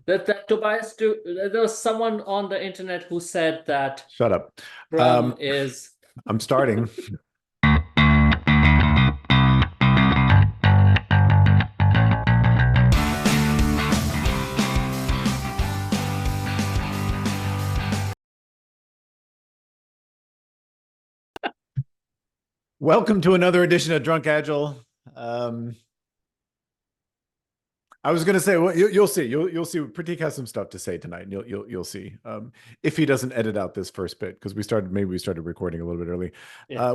That Tobias, there was someone on the internet who said that Shut up. Scrum is. I'm starting. Welcome to another edition of Drunk Agile. I was going to say, well, you'll see. You'll see. Prateek has some stuff to say tonight. And you'll see. If he doesn't edit out this first bit, because maybe we started recording a little bit early.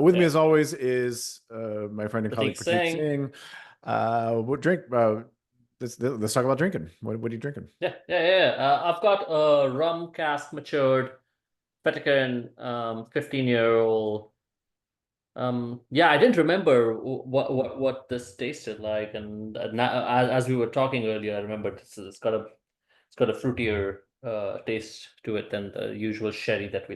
With me as always is my friend and colleague Prateek Singh. What drink? Let's talk about drinking. What are you drinking? Yeah. I've got a rum cask matured Vatican 15-year-old. I didn't remember what this tasted like, and now, as we were talking earlier, I remember it's got a fruitier taste to it than the usual sherry that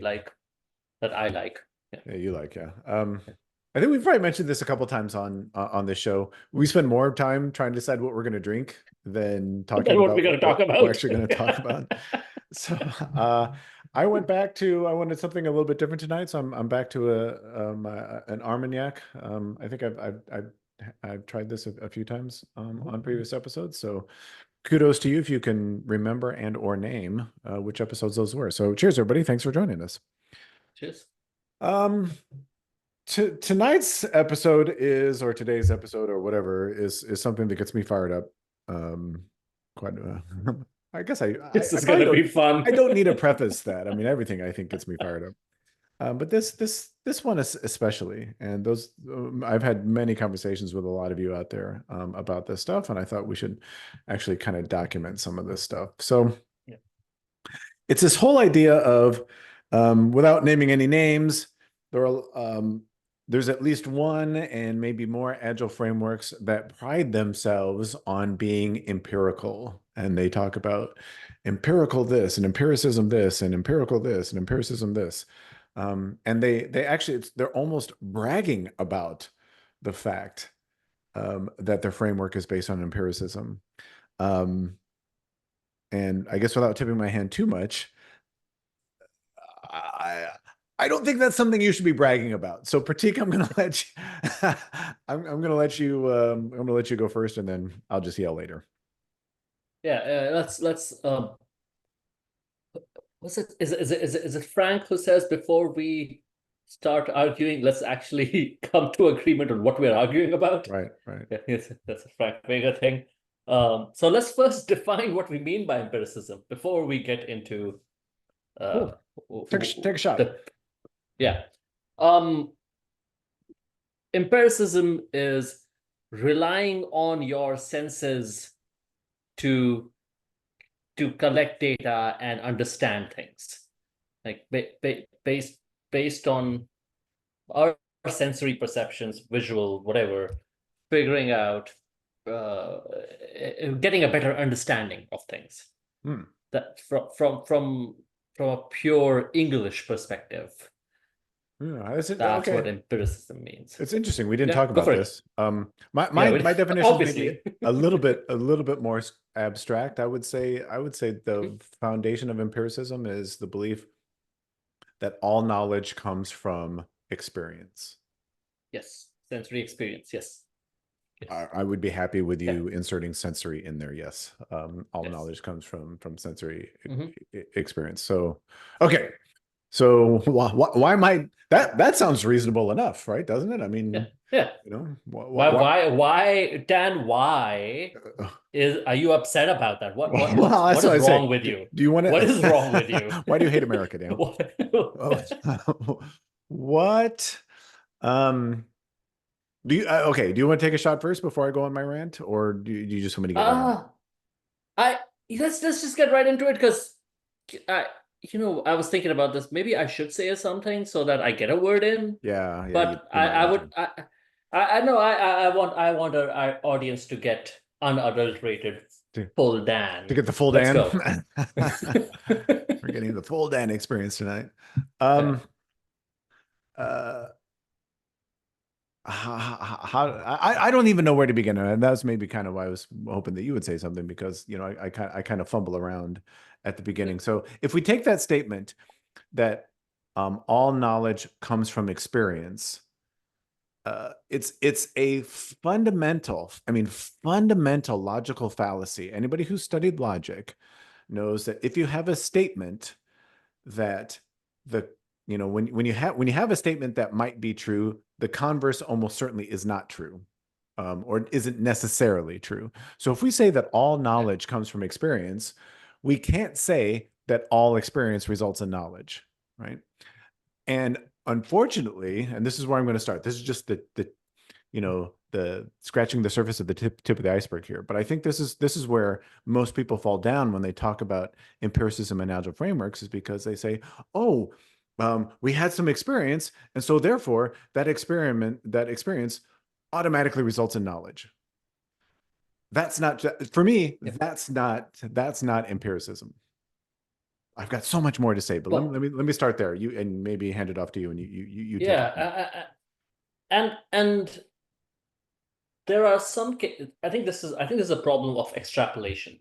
I like. Yeah, you like, yeah. I think we've probably mentioned this a couple times on this show. We spend more time trying to decide what we're going to drink than talking about what we're actually going to talk about. So I wanted something a little bit different tonight, so I'm back to an Armagnac. I think I've tried this a few times on previous episodes. So kudos to you if you can remember and or name which episodes those were. So cheers, everybody! Thanks for joining us. Cheers. Today's episode or whatever is something that gets me fired up. I guess this is gonna be fun. I don't need to preface that. I mean, everything I think gets me fired up. But this one is especially, and I've had many conversations with a lot of you out there about this stuff, and I thought we should actually kind of document some of this stuff. So it's this whole idea of, without naming any names, there's at least one and maybe more agile frameworks that pride themselves on being empirical. And they talk about empirical this and empiricism this and empirical this and empiricism this. And they're almost bragging about the fact that their framework is based on empiricism. And I guess without tipping my hand too much, I don't think that's something you should be bragging about. So Prateek, I'm going to let you, I'm going to let you go first, and then I'll just yell later. Let's what's it? Is it Frank who says before we start arguing, let's actually come to agreement on what we're arguing about? Right. Yeah, that's a Frank Vega thing. So let's first define what we mean by empiricism before we get into take a shot. Empiricism is relying on your senses to collect data and understand things, like based on our sensory perceptions, visual, whatever, figuring out, getting a better understanding of things. That from a pure English perspective. That's what empiricism means. It's interesting. We didn't talk about this. My definition may be a little bit more abstract. I would say the foundation of empiricism is the belief that all knowledge comes from experience. Yes, sensory experience. Yes. I would be happy with you inserting sensory in there. Yes, all knowledge comes from sensory experience. So, okay. So why am I that sounds reasonable enough, right? Doesn't it? I mean, you know, why Dan? Why are you upset about that? What is wrong with you? Do you want to? What is wrong with you? Why do you hate America, Dan? What? Do you okay? Do you want to take a shot first before I go on my rant, or do you just want me to get? Let's just get right into it, because I was thinking about this. Maybe I should say something so that I get a word in. Yeah. But I want our audience to get unadulterated full Dan. To get the full Dan. We're getting the full Dan experience tonight. I don't even know where to begin, and that's maybe kind of why I was hoping that you would say something, because I kind of fumble around at the beginning. So if we take that statement that all knowledge comes from experience, it's a fundamental, I mean, fundamental logical fallacy. Anybody who studied logic knows that if you have a statement that the when you have a statement that might be true, the converse almost certainly is not true, or isn't necessarily true. So if we say that all knowledge comes from experience, we can't say that all experience results in knowledge, right? And unfortunately, and this is where I'm going to start. This is just the scratching the surface of the tip of the iceberg here. But I think this is where most people fall down when they talk about empiricism and agile frameworks, is because they say, oh, we had some experience, and so therefore that experience automatically results in knowledge. That's not, for me, that's not empiricism. I've got so much more to say, but Well, let me start there. You, and maybe hand it off to you, and you take it. yeah, and there are some I think this is a problem of extrapolation.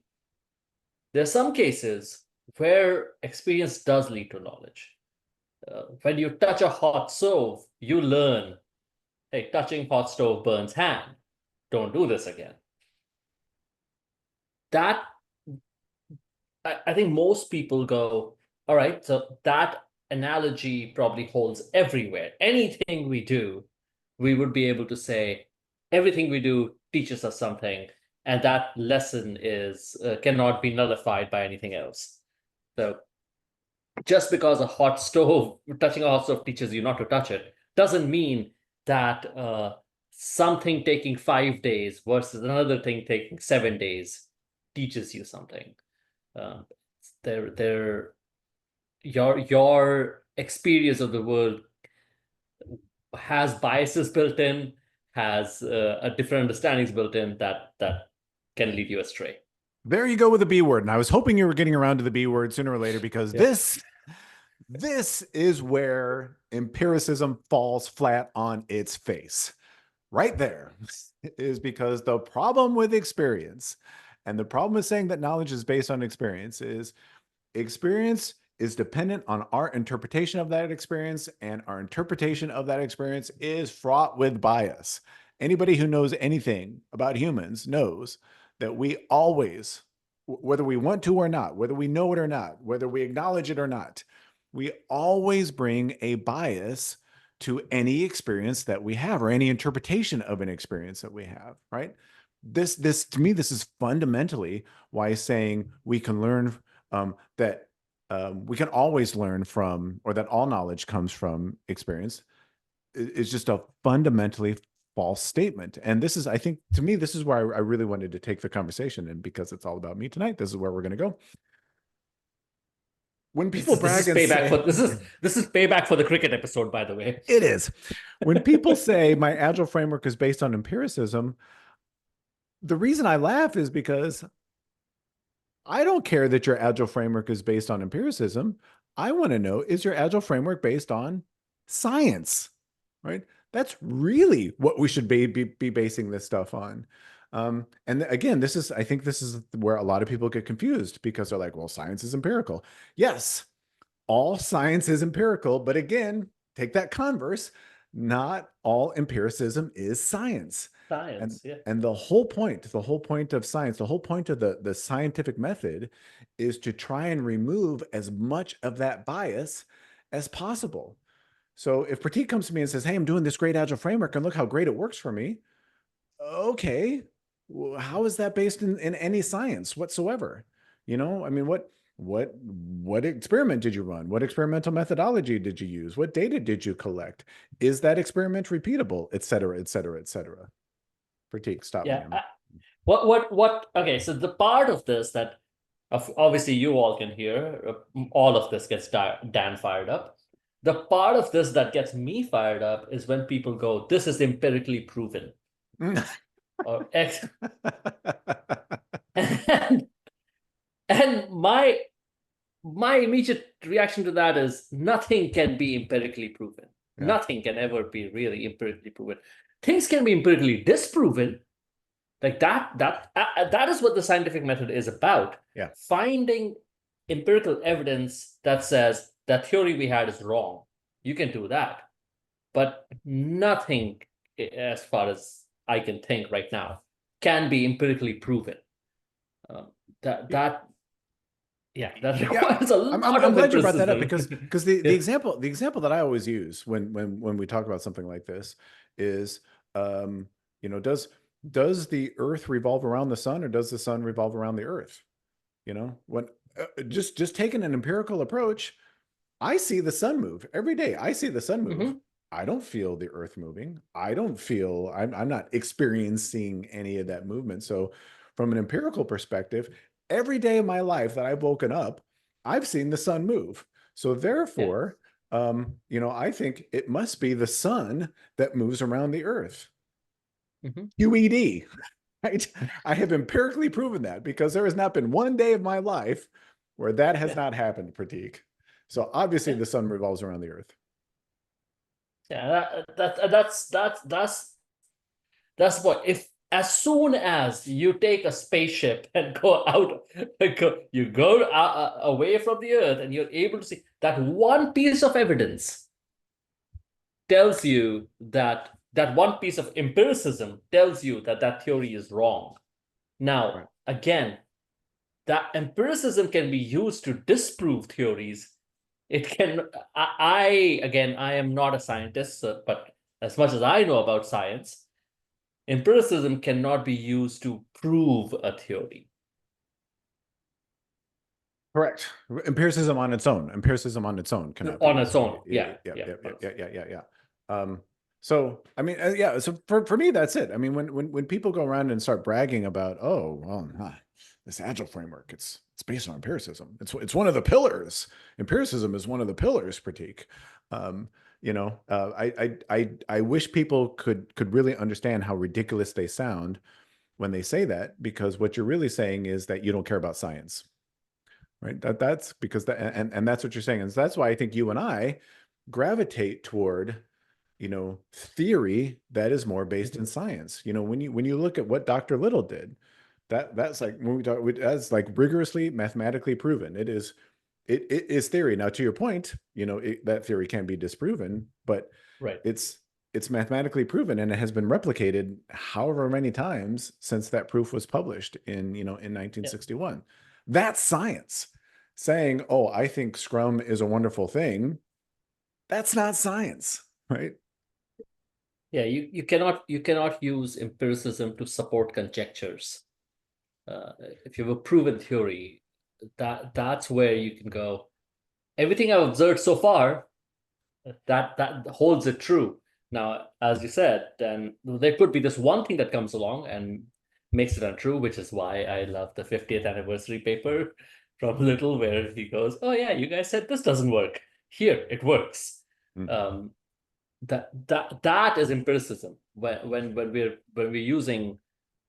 There are some cases where experience does lead to knowledge. When you touch a hot stove, you learn, hey, touching hot stove burns hand. Don't do this again. That I think most people go, all right, so that analogy probably holds everywhere. Anything we do, we would be able to say, everything we do teaches us something, and that lesson is cannot be nullified by anything else. So just because touching a hot stove teaches you not to touch it, doesn't mean that something taking 5 days versus another thing taking 7 days teaches you something. Um, your experience of the world has biases built in, has a different understandings built in that can lead you astray. There you go with the B word. And I was hoping you were getting around to the B word sooner or later, because Yeah. this is where empiricism falls flat on its face. Right there is because the problem with experience, and the problem with saying that knowledge is based on experience, is experience is dependent on our interpretation of that experience, and our interpretation of that experience is fraught with bias. Anybody who knows anything about humans knows that we always, whether we want to or not, whether we know it or not, whether we acknowledge it or not, we always bring a bias to any experience that we have, or any interpretation of an experience that we have, right? This to me, this is fundamentally why saying we can learn, that we can always learn from, or that all knowledge comes from experience, is just a fundamentally false statement. And this is, I think, to me, this is why I really wanted to take the conversation. And because it's all about me tonight, this is where we're going to go. When people brag and say, this is payback for the cricket episode, by the way. it is. When people say my agile framework is based on empiricism, the reason I laugh is because I don't care that your agile framework is based on empiricism. I want to know, is your agile framework based on science, right? That's really what we should be basing this stuff on. And again, I think this is where a lot of people get confused, because they're like, well, science is empirical. Yes, all science is empirical, but again, take that converse, not all empiricism is science. Science, yeah. And the whole point of science, the whole point of the scientific method, is to try and remove as much of that bias as possible. So if Prateek comes to me and says, hey, I'm doing this great agile framework and look how great it works for me. Okay, well, how is that based in any science whatsoever? I mean, what experiment did you run? What experimental methodology did you use? What data did you collect? Is that experiment repeatable, et cetera, et cetera, et cetera? Prateek, stop me. Yeah. Okay, so the part of this that obviously you all can hear, all of this gets Dan fired up. The part of this that gets me fired up is when people go, this is empirically proven. Or X. And my immediate reaction to that is, nothing can be empirically proven. Yeah. Nothing can ever be really empirically proven. things can be empirically disproven. Like that is what the scientific method is about. Yeah. Finding empirical evidence that says that theory we had is wrong. You can do that, but nothing, as far as I can think right now, can be empirically proven. Um, that yeah, that Yeah, requires a lot I'm of glad you brought that up empiricism. because Yeah. the example that I always use when we talk about something like this is, um, you know, does the Earth revolve around the sun, or does the sun revolve around the Earth? You know, when just taking an empirical approach, I see the sun move every day. I see the sun move. Mhm. I don't feel the Earth moving. I don't feel, I'm not experiencing any of that movement. So, from an empirical perspective, every day of my life that I've woken up, I've seen the sun move. So, Yeah. therefore, you know, I think it must be the sun that moves around the Earth. Mhm. QED, right? I have empirically proven that because there has not been one day of my life where that has Yeah. not happened, Prateek. So obviously Yeah. the sun revolves around the Earth. Yeah. That's what, if as soon as you take a spaceship and go out, you go away from the Earth, and you're able to see that one piece of evidence tells you that one piece of empiricism tells you that that theory is wrong. Right. Now, again, that empiricism can be used to disprove theories. It can. Again, I am not a scientist, but as much as I know about science, empiricism cannot be used to prove a theory. Correct. Empiricism on its own. Empiricism on its own cannot be On its used. own. Yeah, Yeah, yeah, yeah, yeah, yeah, yes. yeah, yeah, yeah, yeah. So I mean, yeah. So for me, that's it. I mean, when people go around and start bragging about, oh, well, this agile framework, it's based on empiricism. It's one of the pillars. Empiricism is one of the pillars. Prateek. Um, you know, I wish people could really understand how ridiculous they sound when they say that, because what you're really saying is that you don't care about science, right? That's because that, and that's what you're saying. And so that's why I think you and I gravitate toward, you know, theory that is more based in science. You know, when you look at what Dr. Little did, that's like, when we talk, that's like rigorously mathematically proven. It is theory. Now, to your point, you know, that theory can be disproven, but Right. it's it's mathematically proven, and it has been replicated however many times since that proof was published in, you know, in Yeah. 1961. That's science. Saying, oh, I think Scrum is a wonderful thing, that's not science, right? Yeah. You cannot use empiricism to support conjectures. Uh, if you have a proven theory, that's where you can go. Everything I've observed so far, that holds it true. Now, as you said, then there could be this one thing that comes along and makes it untrue, which is why I love the 50th anniversary paper from Little, where he goes, "Oh yeah, you guys said this doesn't work. Here, it works." Mm. Um, that is empiricism. When we're using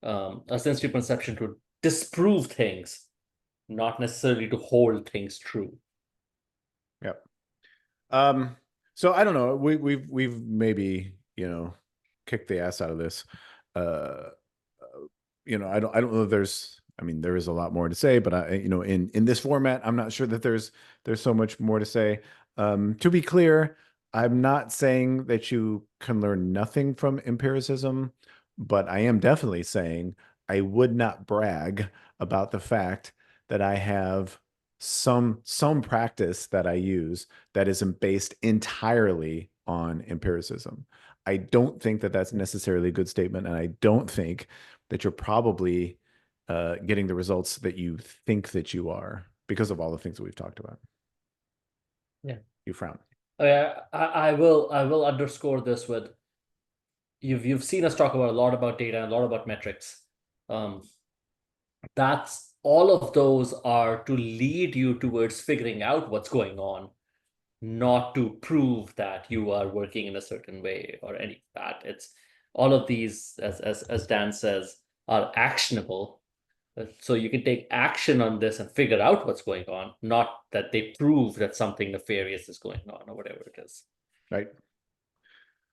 a sensory perception to disprove things, not necessarily to hold things true. Yep. Um, so I don't know. We've maybe, you know, kicked the ass out of this. Uh, you know, I don't know if there's, I mean, there is a lot more to say, but I, you know, in this format, I'm not sure that there's so much more to say. To be clear, I'm not saying that you can learn nothing from empiricism, but I am definitely saying I would not brag about the fact that I have some practice that I use that isn't based entirely on empiricism. I don't think that that's necessarily a good statement, and I don't think that you're probably getting the results that you think that you are because of all the things that we've talked about. Yeah. You frown. I will underscore this with, you've seen us talk about a lot about data and a lot about metrics. Um, that's all of those are to lead you towards figuring out what's going on, not to prove that you are working in a certain way or any of that. It's all of these, as Dan says, are actionable. So you can take action on this and figure out what's going on, not that they prove that something nefarious is going on or whatever it is. Right.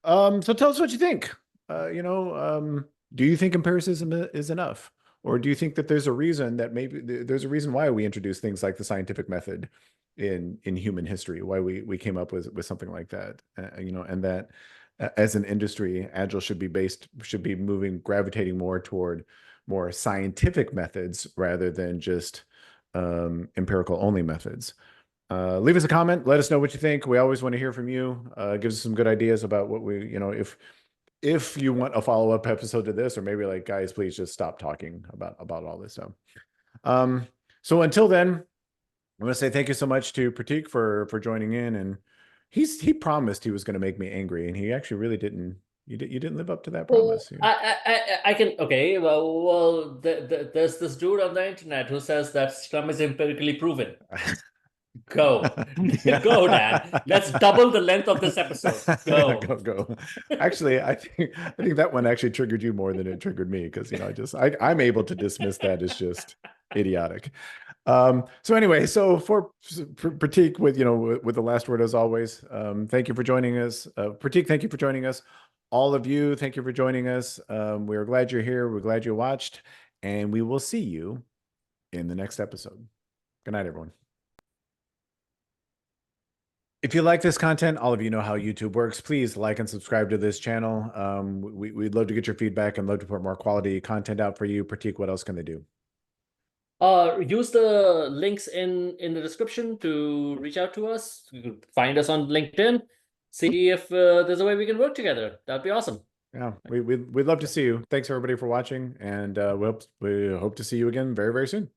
So tell us what you think. do you think empiricism is enough? Or do you think that there's a reason that maybe there's a reason why we introduce things like the scientific method in human history, why we came up with something like that, and that as an industry, Agile should be gravitating more toward more scientific methods rather than just empirical only methods. Leave us a comment. Let us know what you think. We always want to hear from you. Give us some good ideas about what if you want a follow-up episode to this, or maybe like, guys, please just stop talking about all this stuff. So until then, I want to say thank you so much to Prateek for joining in, and he promised he was going to make me angry, and he actually really didn't. You didn't live up to that Well, promise. I can, okay. Well, there's this dude on the internet who says that Scrum is empirically proven. Go, Yeah. go, Dad. Let's double the length of this episode. Go. Go. Actually, I think that one actually triggered you more than it triggered me, because I'm able to dismiss that as just idiotic. So anyway, for Prateek, with the last word as always, thank you for joining us. Prateek, thank you for joining us. All of you, thank you for joining us. We're glad you're here. We're glad you watched, and we will see you in the next episode. Good night, everyone. If you like this content, all of you know how YouTube works. Please like and subscribe to this channel. We'd love to get your feedback and love to put more quality content out for you. Prateek, what else can they do? Use the links in the description to reach out to us. You can find us on LinkedIn. See if there's a way we can work together. That'd be awesome. Yeah, we'd love to see you. Thanks everybody for watching, and we hope to see you again very, very soon.